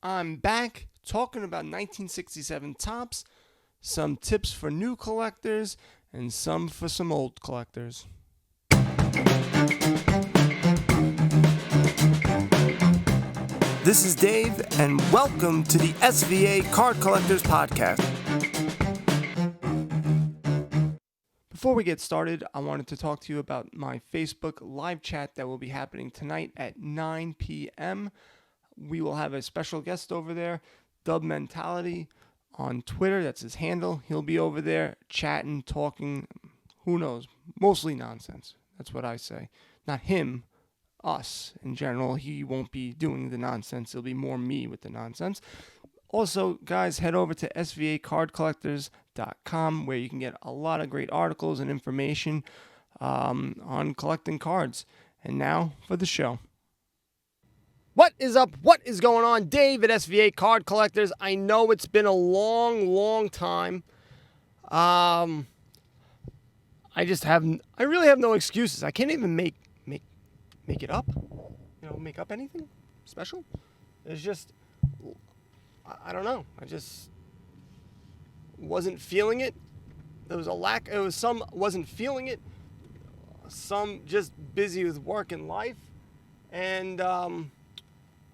I'm back talking about 1967 Topps, some tips for new collectors, and some for some old collectors. This is Dave, and welcome to the SVA Card Collectors Podcast. Before we get started, I wanted to talk to you about my Facebook live chat that will be happening tonight at 9 p.m. We will have a special guest over there, Dub Mentality, on Twitter. That's his handle. He'll be over there chatting, talking, who knows, mostly nonsense. That's what I say. Not him, us in general. He won't be doing the nonsense. It'll be more me with the nonsense. Also, guys, head over to svacardcollectors.com where you can get a lot of great articles and information on collecting cards. And now for the show. What is up? What is going on? Dave at SVA Card Collectors. I know it's been a long time. I really have no excuses. I can't even make it up. Make up anything special. It's just, I don't know. I just wasn't feeling it. There was a lack. It was some wasn't feeling it. Some just busy with work and life. And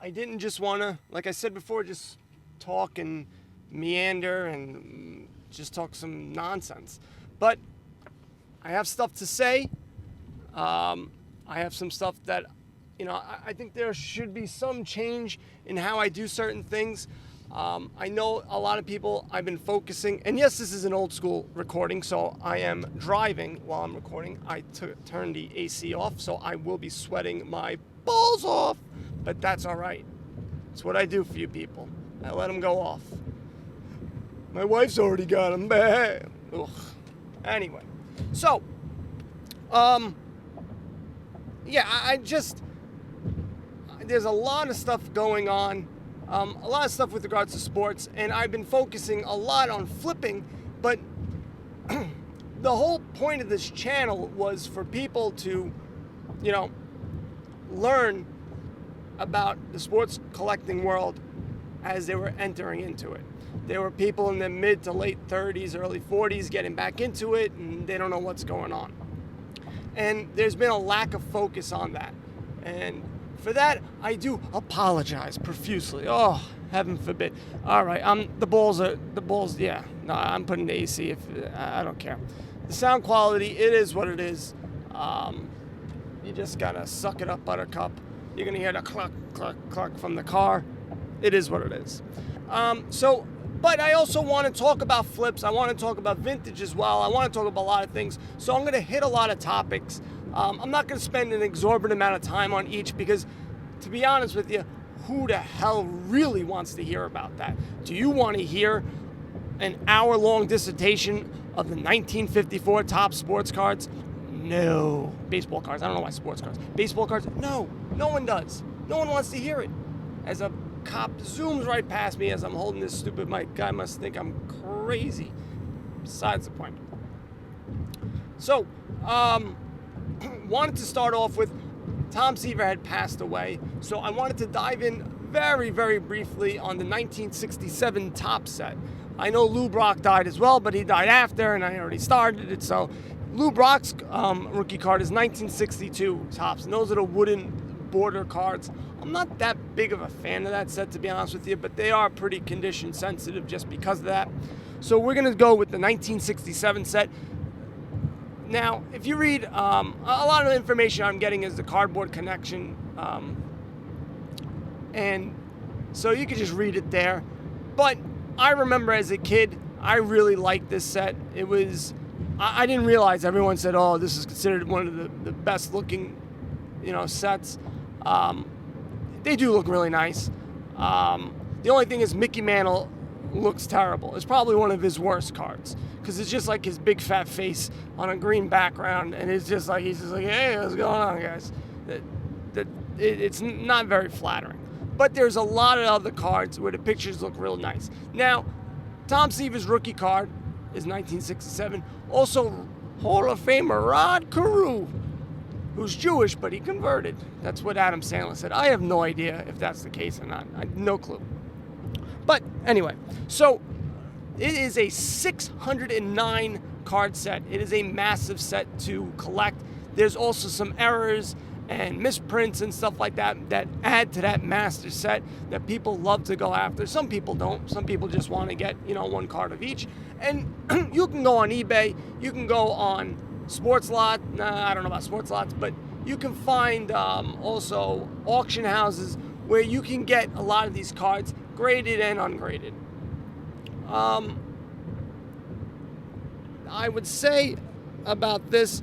I didn't just want to, like I said before, just talk and meander and just talk some nonsense. But I have stuff to say. I have some stuff that, I think there should be some change in how I do certain things. I know a lot of people, I've been focusing, and yes, this is an old school recording, so I am driving while I'm recording. I turned the AC off, so I will be sweating my balls off, but that's all right. It's what I do for you people. I let them go off. My wife's already got them. Ugh. Anyway, so, there's a lot of stuff going on. A lot of stuff with regards to sports, and I've been focusing a lot on flipping, but the whole point of this channel was for people to, learn about the sports collecting world as they were entering into it. There were people in their mid to late 30s, early 40s getting back into it, and they don't know what's going on. And there's been a lack of focus on that. And for that, I do apologize profusely. Oh, heaven forbid. All right, I'm putting the AC. I don't care. The sound quality, it is what it is. You just gotta suck it up, buttercup. You're gonna hear the cluck, cluck, cluck from the car. It is what it is. But I also want to talk about flips. I want to talk about vintage as well. I want to talk about a lot of things. So I'm going to hit a lot of topics. I'm not going to spend an exorbitant amount of time on each because, to be honest with you, who the hell really wants to hear about that? Do you want to hear an hour-long dissertation of the 1954 Topps sports cards? No. Baseball cards. I don't know why sports cards. Baseball cards? No. No one does. No one wants to hear it. As a cop zooms right past me as I'm holding this stupid mic. Guy must think I'm crazy. Besides the point. So, wanted to start off with Tom Seaver had passed away. So I wanted to dive in very, very briefly on the 1967 Topps set. I know Lou Brock died as well, but he died after, and I already started it. So Lou Brock's rookie card is 1962 Topps, and those are the wooden border cards. I'm not that big of a fan of that set, to be honest with you, but they are pretty condition sensitive just because of that. So we're going to go with the 1967 set. Now, if you read, a lot of the information I'm getting is the cardboard connection, and so you can just read it there. But I remember as a kid, I really liked this set. It was, I didn't realize everyone said, oh, this is considered one of the best looking, sets. They do look really nice. The only thing is Mickey Mantle looks terrible. It's probably one of his worst cards because it's just like his big fat face on a green background, and it's just like he's just like, hey, what's going on, guys? It's not very flattering. But there's a lot of other cards where the pictures look real nice. Now, Tom Seaver's rookie card is 1967. Also, Hall of Famer Rod Carew, who's Jewish, but he converted. That's what Adam Sandler said. I have no idea if that's the case or not. I have no clue. But anyway, so it is a 609 card set. It is a massive set to collect. There's also some errors and misprints and stuff like that that add to that master set that people love to go after. Some people don't. Some people just want to get, one card of each. And you can go on eBay. You can go on Sports Lot. I don't know about Sports Lots, but you can find also auction houses where you can get a lot of these cards graded and ungraded. I would say about this,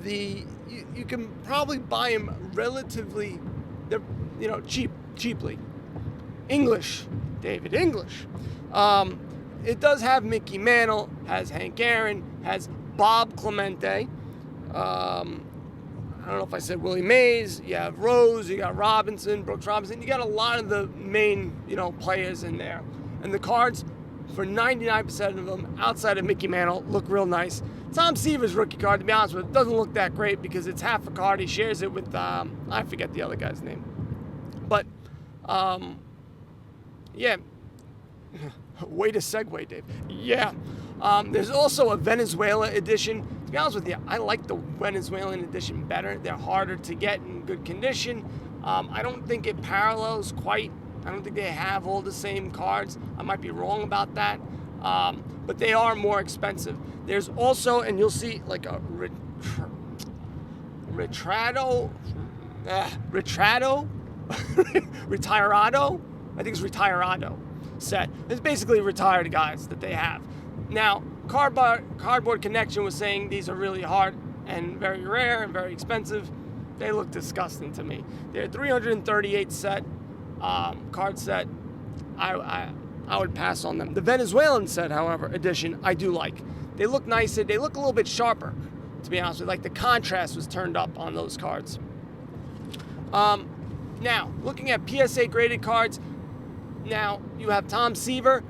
you can probably buy them relatively, cheaply. English, David, English. It does have Mickey Mantle, has Hank Aaron, has Bob Clemente. I don't know if I said Willie Mays. You have Rose, you got Robinson, Brooks Robinson. You got a lot of the main, players in there. And the cards, for 99% of them, outside of Mickey Mantle, look real nice. Tom Seaver's rookie card, to be honest with you, doesn't look that great because it's half a card. He shares it with, I forget the other guy's name. But, yeah. Way to segue, Dave. Yeah. There's also a Venezuela edition. To be honest with you, I like the Venezuelan edition better. They're harder to get in good condition. I don't think it parallels quite. I don't think they have all the same cards. I might be wrong about that. But they are more expensive. There's also, and you'll see like a Retirado, I think it's Retirado set. It's basically retired guys that they have. Now, Cardboard Connection was saying these are really hard and very rare and very expensive. They look disgusting to me. They're 338 set, card set. I would pass on them. The Venezuelan set, however, edition, I do like. They look nicer. They look a little bit sharper, to be honest with you. Like the contrast was turned up on those cards. Now, looking at PSA graded cards, now you have Tom Seaver.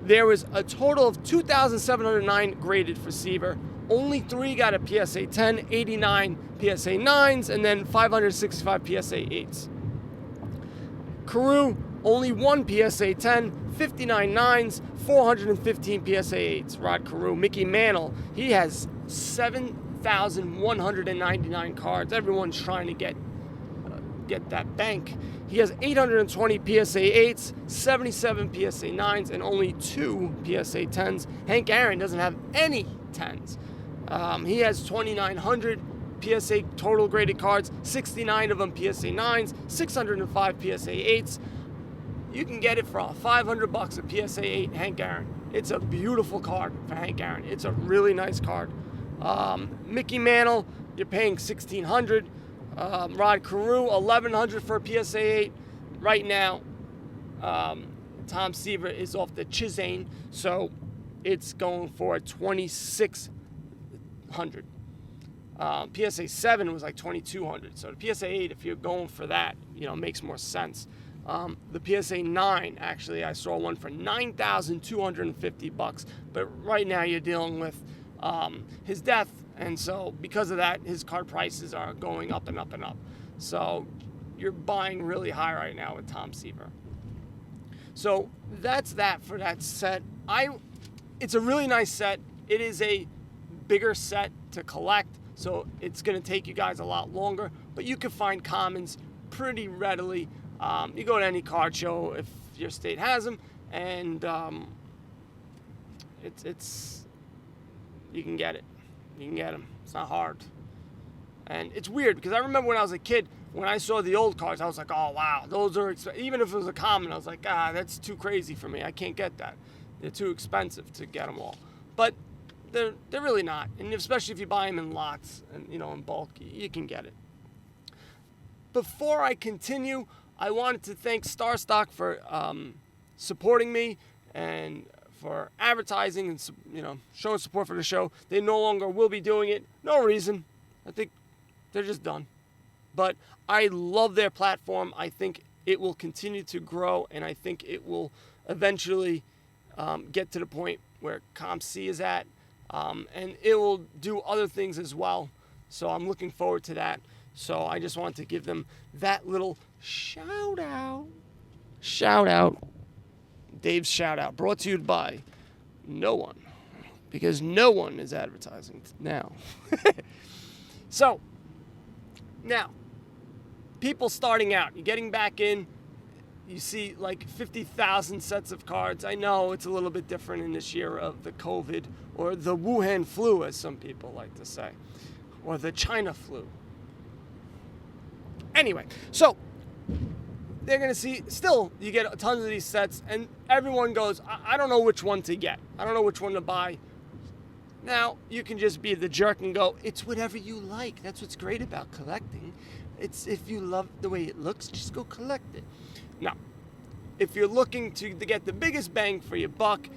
There was a total of 2,709 graded for Seaver. Only 3 got a PSA 10, 89 PSA 9s, and then 565 PSA 8s. Carew, only 1 PSA 10, 59 9s, 415 PSA 8s. Rod Carew. Mickey Mantle, he has 7,199 cards. Everyone's trying to get that bank. He has 820 PSA 8s, 77 PSA 9s, and only 2 PSA 10s. Hank Aaron doesn't have any 10s. He has 2,900 PSA total graded cards, 69 of them PSA 9s, 605 PSA 8s. You can get it for $500 a PSA 8 Hank Aaron. It's a beautiful card for Hank Aaron. It's a really nice card. Mickey Mantle, you're paying $1,600. Rod Carew, $1,100 for a PSA 8. Right now, Tom Seaver is off the Chisane, so it's going for $2,600. PSA 7 was like $2,200. So the PSA 8, if you're going for that, makes more sense. The PSA 9, actually, I saw one for $9,250. But right now you're dealing with his death. And so because of that, his card prices are going up and up and up. So you're buying really high right now with Tom Seaver. So that's that for that set. It's a really nice set. It is a bigger set to collect, so it's going to take you guys a lot longer. But you can find commons pretty readily. You go to any card show if your state has them, and you can get it. You can get them. It's not hard. And it's weird because I remember when I was a kid, when I saw the old cards, I was like, oh, wow, those are even if it was a common, I was like, that's too crazy for me. I can't get that. They're too expensive to get them all. But they're really not. And especially if you buy them in lots and, in bulk, you can get it. Before I continue, I wanted to thank Starstock for supporting me and for advertising and, showing support for the show. They no longer will be doing it. No reason. I think they're just done. But I love their platform. I think it will continue to grow, and I think it will eventually get to the point where ComC is at, and it will do other things as well. So I'm looking forward to that. So I just wanted to give them that little shout out. Dave's shout out brought to you by no one, because no one is advertising now. So now, people starting out, you're getting back in, you see like 50,000 sets of cards. I know it's a little bit different in this year of the COVID, or the Wuhan flu, as some people like to say, or the China flu. Anyway, so they're going to see, still, you get tons of these sets, and everyone goes, I don't know which one to get. I don't know which one to buy. Now, you can just be the jerk and go, it's whatever you like. That's what's great about collecting. It's if you love the way it looks, just go collect it. Now, if you're looking to get the biggest bang for your buck,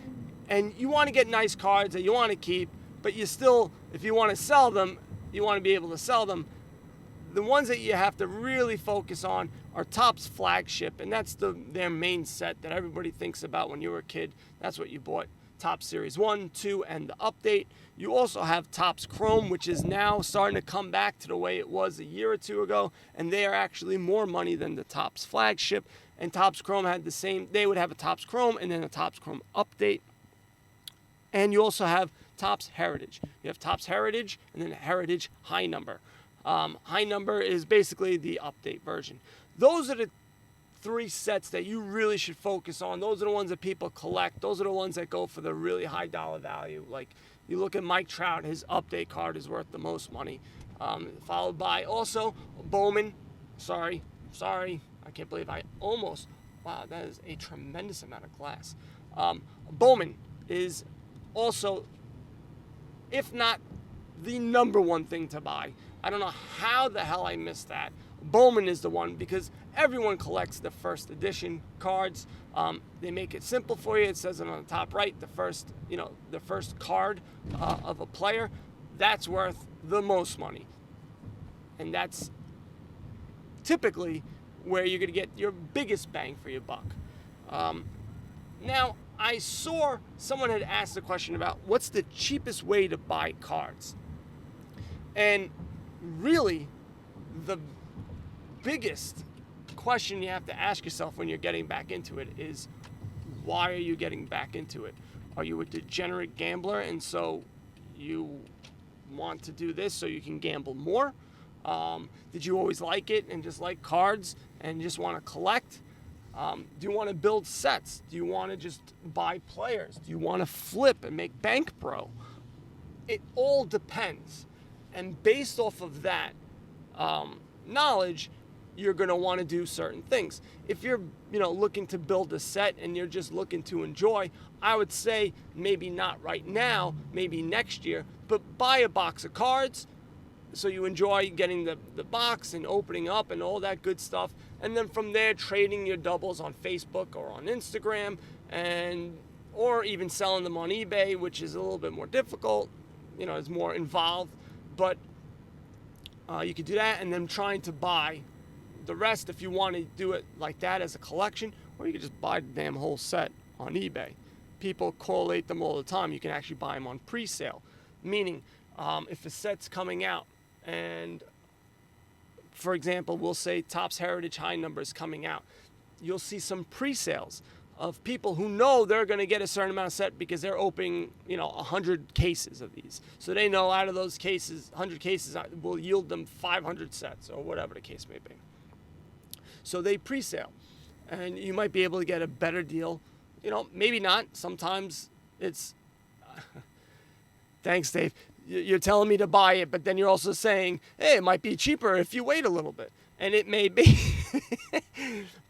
and you want to get nice cards that you want to keep, but you still, if you want to sell them, you want to be able to sell them, the ones that you have to really focus on are Topps Flagship, and that's their main set that everybody thinks about when you were a kid. That's what you bought. Topps Series 1, 2, and the update. You also have Topps Chrome, which is now starting to come back to the way it was a year or two ago, and they are actually more money than the Topps Flagship. And Topps Chrome had the same, they would have a Topps Chrome and then a Topps Chrome update. And you also have Topps Heritage. You have Topps Heritage and then Heritage High Number. High Number is basically the update version. Those are the three sets that you really should focus on. Those are the ones that people collect. Those are the ones that go for the really high dollar value. Like you look at Mike Trout, his update card is worth the most money. Followed by also Bowman. Sorry, I can't believe I almost, wow, that is a tremendous amount of glass. Bowman is also, if not the number one thing to buy. I don't know how the hell I missed that. Bowman is the one because everyone collects the first edition cards. They make it simple for you. It says it on the top right, the first card of a player. That's worth the most money. And that's typically where you're going to get your biggest bang for your buck. Now, I saw someone had asked a question about what's the cheapest way to buy cards. And really, the biggest question you have to ask yourself when you're getting back into it is, why are you getting back into it? Are you a degenerate gambler and so you want to do this so you can gamble more? Did you always like it and just like cards and just want to collect? Do you want to build sets? Do you want to just buy players? Do you want to flip and make bank bro? It all depends. And based off of that knowledge, you're going to want to do certain things. If you're, looking to build a set and you're just looking to enjoy, I would say maybe not right now, maybe next year, but buy a box of cards so you enjoy getting the box and opening up and all that good stuff. And then from there, trading your doubles on Facebook or on Instagram, or even selling them on eBay, which is a little bit more difficult, is more involved. But you could do that, and then trying to buy the rest if you want to do it like that as a collection, or you could just buy the damn whole set on eBay. People collate them all the time. You can actually buy them on pre-sale, meaning if a set's coming out, and for example, we'll say Topps Heritage High Number is coming out, you'll see some pre-sales of people who know they're going to get a certain amount of set because they're opening, 100 cases of these. So they know out of those cases, 100 cases will yield them 500 sets or whatever the case may be. So they pre-sale, and you might be able to get a better deal. Maybe not. Sometimes it's, thanks, Dave. You're telling me to buy it, but then you're also saying, hey, it might be cheaper if you wait a little bit. And it may be.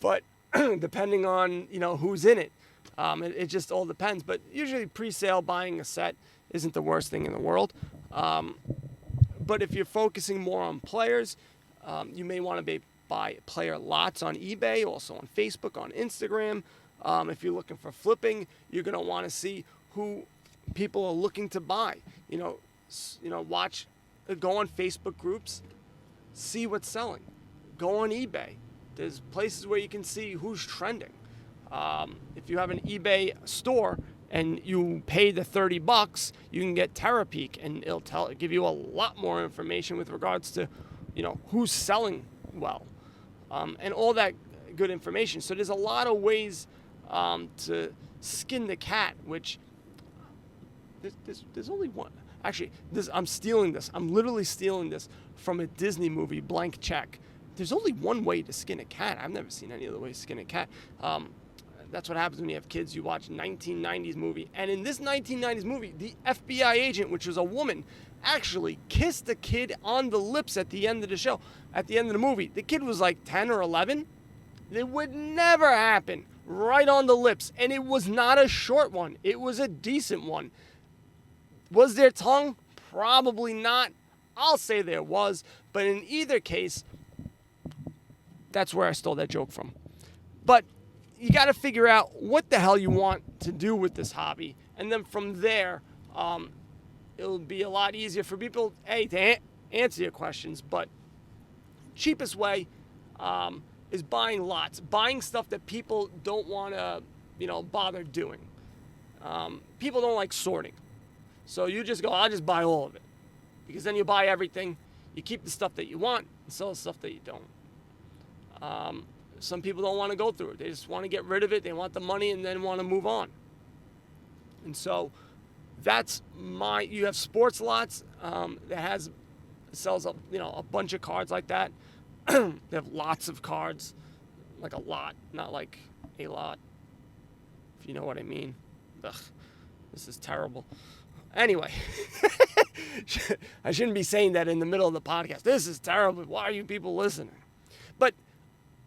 But depending on, who's in it, it just all depends. But usually pre-sale buying a set isn't the worst thing in the world. But if you're focusing more on players, you may want to buy player lots on eBay, also on Facebook, on Instagram. If you're looking for flipping, you're going to want to see who people are looking to buy. Watch, go on Facebook groups, see what's selling. Go on eBay. There's places where you can see who's trending. If you have an eBay store and you pay the $30, you can get TerraPeak, and it'll give you a lot more information with regards to, who's selling well, and all that good information. So there's a lot of ways to skin the cat, which there's only one. Actually, I'm stealing this. I'm literally stealing this from a Disney movie, Blank Check. There's only one way to skin a cat. I've never seen any other way to skin a cat. That's what happens when you have kids. You watch 1990s movie. And in this 1990s movie, the FBI agent, which was a woman, actually kissed a kid on the lips at the end of the show, at the end of the movie. The kid was like 10 or 11. It would never happen. Right on the lips. And it was not a short one. It was a decent one. Was there tongue? Probably not. I'll say there was. But in either case, that's where I stole that joke from. But you got to figure out what the hell you want to do with this hobby. And then from there, it'll be a lot easier for people, to answer your questions. But cheapest way is buying lots. Buying stuff that people don't want to, bother doing. People don't like sorting. So you just go, I'll just buy all of it. Because then you buy everything. You keep the stuff that you want and sell the stuff that you don't. Some people don't want to go through it. They just want to get rid of it. They want the money and then want to move on. And so that's you have sports lots that sells a bunch of cards like that. They have lots of cards, like a lot, not like a lot, if you know what I mean. Ugh, this is terrible. Anyway, I shouldn't be saying that in the middle of the podcast. This is terrible. Why are you people listening? But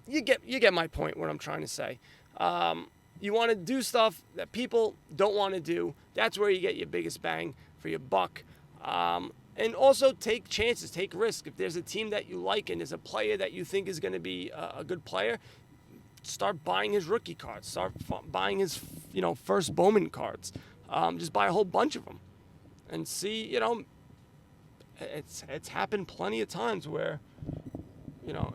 you get my point, what I'm trying to say. You want to do stuff that people don't want to do. That's where you get your biggest bang for your buck. And also take chances, take risks. If there's a team that you like and there's a player that you think is going to be a good player, start buying his rookie cards. Start buying his first Bowman cards. Just buy a whole bunch of them. And see, it's happened plenty of times where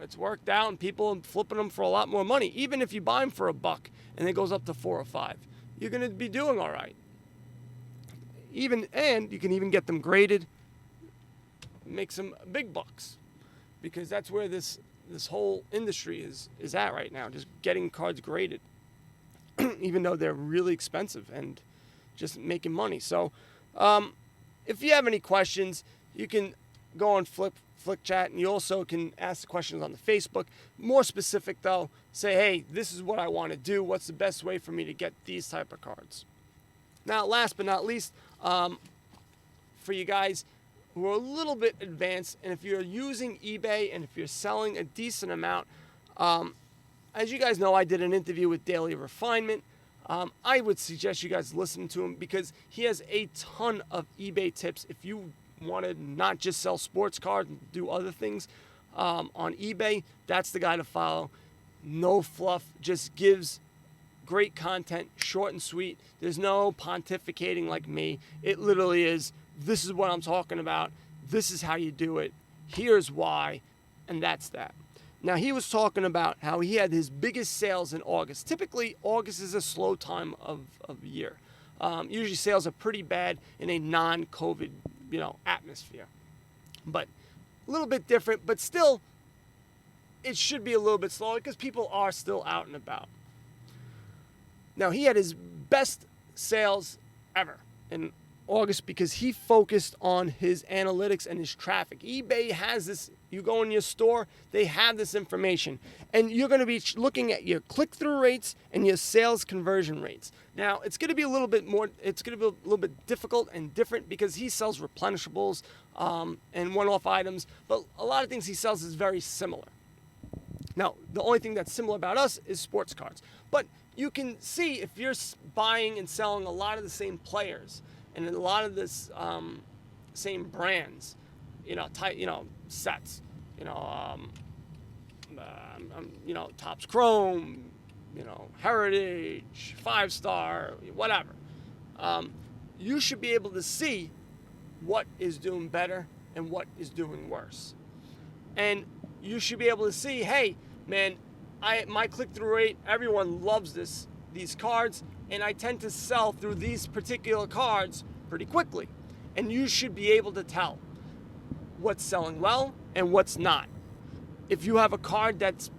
it's worked out and people are flipping them for a lot more money. Even if you buy them for $1 and it goes up to $4 or $5, you're going to be doing all right. And you can even get them graded, make some big bucks, because that's where this whole industry is at right now, just getting cards graded, even though they're really expensive and just making money. So if you have any questions, you can go on Flick Chat, and you also can ask the questions on the Facebook. More specific though, say, hey, this is what I want to do. What's the best way for me to get these type of cards? Now, last but not least, for you guys who are a little bit advanced, and if you're using eBay and if you're selling a decent amount, as you guys know, I did an interview with Daily Refinement. I would suggest you guys listen to him because he has a ton of eBay tips. If you want to not just sell sports cards and do other things on eBay, that's the guy to follow. No fluff, just gives great content, short and sweet. There's no pontificating like me. It literally is, this is what I'm talking about. This is how you do it. Here's why. And that's that. Now, he was talking about how he had his biggest sales in August. Typically, August is a slow time of year. Usually sales are pretty bad in a non-COVID, atmosphere. But a little bit different, but still, it should be a little bit slower because people are still out and about. Now, he had his best sales ever in August because he focused on his analytics and his traffic. eBay has this. You go in your store, they have this information. And you're going to be looking at your click-through rates and your sales conversion rates. Now, it's going to be a little bit difficult and different because he sells replenishables and one-off items. But a lot of things he sells is very similar. Now, the only thing that's similar about us is sports cards. But you can see if you're buying and selling a lot of the same players and a lot of this same brands, sets, Topps Chrome, Heritage, 5-star, whatever. You should be able to see what is doing better and what is doing worse. And you should be able to see, hey, man, my click-through rate, everyone loves these cards, and I tend to sell through these particular cards pretty quickly. And you should be able to tell what's selling well and what's not. If you have a card that's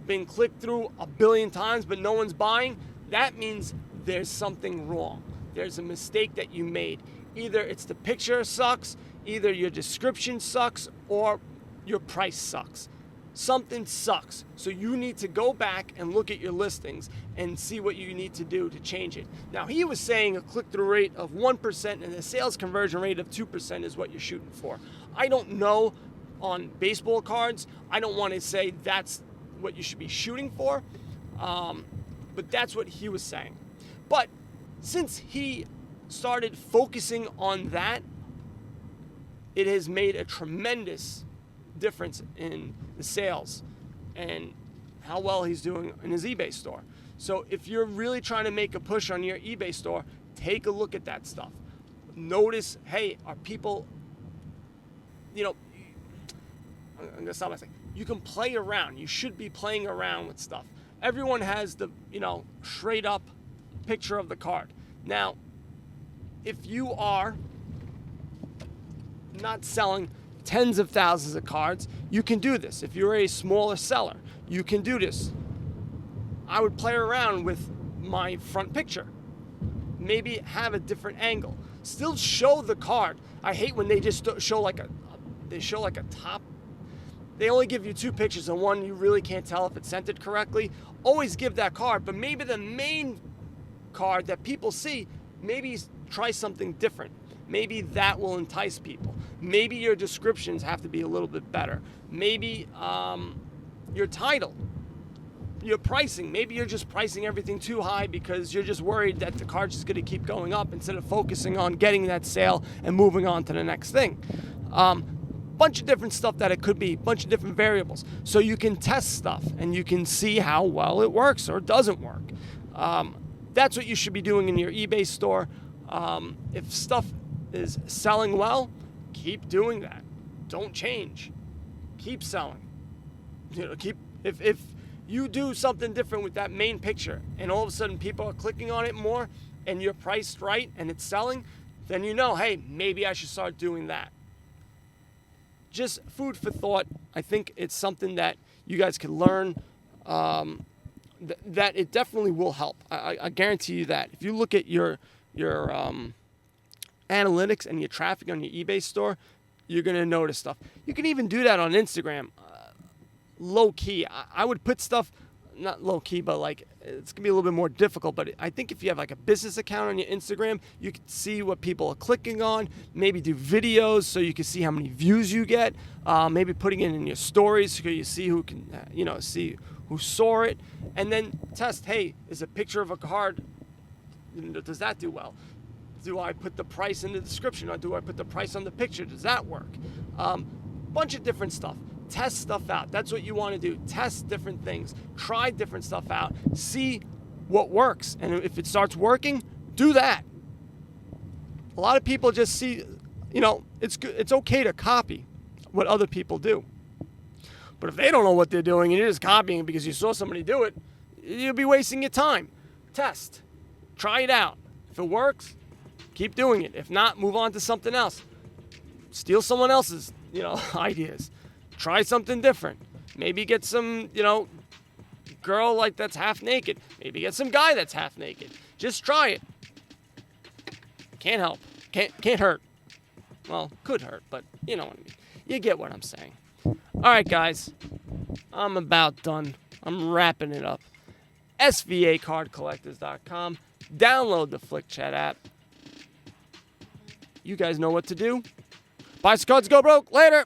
been clicked through 1 billion times but no one's buying, that means there's something wrong. There's a mistake that you made. Either it's the picture sucks, either your description sucks, or your price sucks. Something sucks. So you need to go back and look at your listings and see what you need to do to change it. Now, he was saying a click-through rate of 1% and a sales conversion rate of 2% is what you're shooting for. I don't know on baseball cards. I don't want to say that's what you should be shooting for, but that's what he was saying. But since he started focusing on that, it has made a tremendous difference in the sales and how well he's doing in his eBay store. So if you're really trying to make a push on your eBay store, take a look at that stuff. Notice, hey, are people, I'm going to stop by saying, you can play around. You should be playing around with stuff. Everyone has the, straight up picture of the card. Now, if you are not selling tens of thousands of cards, you can do this. If you're a smaller seller, you can do this. I would play around with my front picture. Maybe have a different angle. Still show the card. I hate when they just show like a top. They only give you two pictures and one you really can't tell if it's centered correctly. Always give that card, but maybe the main card that people see, maybe try something different. Maybe that will entice people. Maybe your descriptions have to be a little bit better. Maybe your title, your pricing. Maybe you're just pricing everything too high because you're just worried that the card's just going to keep going up instead of focusing on getting that sale and moving on to the next thing. Bunch of different stuff that it could be, bunch of different variables. So you can test stuff and you can see how well it works or doesn't work. That's what you should be doing in your eBay store. If stuff is selling well, keep doing that. Don't change. Keep selling. If you do something different with that main picture and all of a sudden people are clicking on it more and you're priced right and it's selling, then hey, maybe I should start doing that. Just food for thought. I think it's something that you guys can learn, that it definitely will help. I guarantee you that. If you look at your analytics and your traffic on your eBay store, you're going to notice stuff. You can even do that on Instagram. Low key. I would put stuff, not low key, but like it's going to be a little bit more difficult. But I think if you have like a business account on your Instagram, you can see what people are clicking on. Maybe do videos so you can see how many views you get. Maybe putting it in your stories so you see who can, see who saw it. And then test, hey, is a picture of a card, does that do well? Do I put the price in the description or do I put the price on the picture? Does that work? Bunch of different stuff. Test stuff out. That's what you want to do. Test different things. Try different stuff out. See what works. And if it starts working, do that. A lot of people just see, it's good. It's okay to copy what other people do. But if they don't know what they're doing and you're just copying because you saw somebody do it, you'll be wasting your time. Test. Try it out. If it works, keep doing it. If not, move on to something else. Steal someone else's, ideas. Try something different. Maybe get some, girl like that's half naked. Maybe get some guy that's half naked. Just try it. Can't help. Can't hurt. Well, could hurt, but you know what I mean. You get what I'm saying. All right, guys. I'm about done. I'm wrapping it up. SVAcardcollectors.com. Download the FlickChat app. You guys know what to do. Buy some cards, go broke. Later.